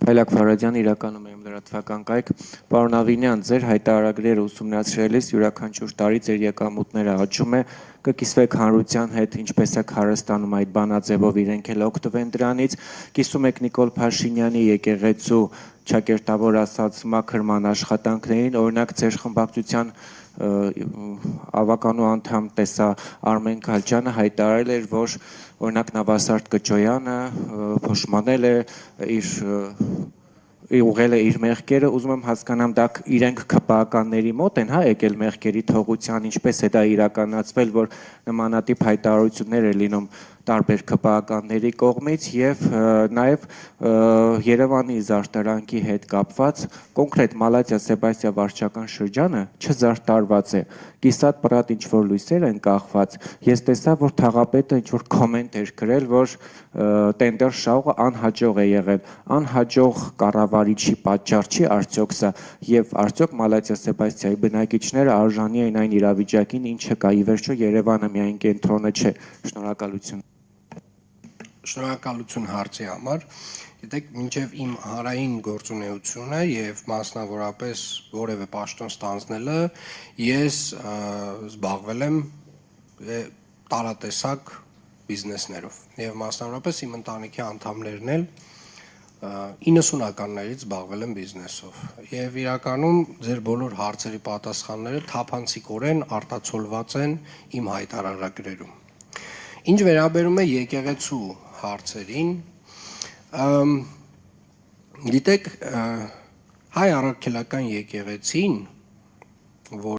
Փայլակ Ֆարադյան, իրականում եմ լրատվական կայք, պարոն Ավինյան, ձեր հայտարարագրերը ուսումնասիրելիս յուրաքանչյուր տարի ձեր եկամուտները աճում է, կկիսվեք հանրության հետ, ինչպես եք հարստանում այդ բանաձևով, իրենք էլ օգտվեն դրանից, կիսում եք Նիկոլ Փաշինյանի եկեղեցու ճակերտավոր ասած մաքրման աշխատանքներին, օրինակ ձեր խմբակցության ավականու անդամ տեսա Արմեն Քալչյանը հայտարարել էր, որ օրինակ Նավասարդ Կճոյանը փոշմանել է ուղղել է իր մեղքերը, ուզում եմ հասկանամ, դա իրենք ԿՊԱ-ականների մոտ են, հա, եկել մեղքերի թողության, ինչպես է դա իրականացվել, որ նմանատիպ հայտարարություններ է լինում տարբեր ԿՊԱ-ականների կողմից եւ նաեւ Երևանի զարդարանքի հետ կապված կոնկրետ Մալաթիա Սեբաստիա վարչական շրջանը չզարդարված է։ Կիսատ պրատ ինչ որ լույսեր են կախված։ Ես տեսա, որ թաղապետը ինչ որ կոմենտ էր գրել, որ տենդեր շահողը անհաջող է եղել։ Անհաջող կառավարիչի պատճառ չի արդյոք սա եւ արդյոք Մալաթիա Սեբաստիայի բնակիչները արժանի են այն իրավիճակին, ինչը կա։ Ի վերջո Երևանը միայն կենտրոնը չէ։ Շնորհակալություն։ Շնորհակալություն հարցի համար։ Գիտեք, մինչև իմ հանրային գործունեությունը եւ մասնավորապես որևէ պաշտոն ստանձնելը ես զբաղվել եմ տարատեսակ բիզնեսներով եւ մասնավորապես իմ ընտանիքի անդամներն էլ 90-ականներից զբաղվել են բիզնեսով եւ իրականում ձեր բոլոր հարցերի պատասխանները թափանցիկորեն արտացոլված են իմ հայտարարագրերում։ Ինչ վերաբերում է եկեղեցու հարցերին, գիտեք, հայ առաքելական եկեղեցին, որ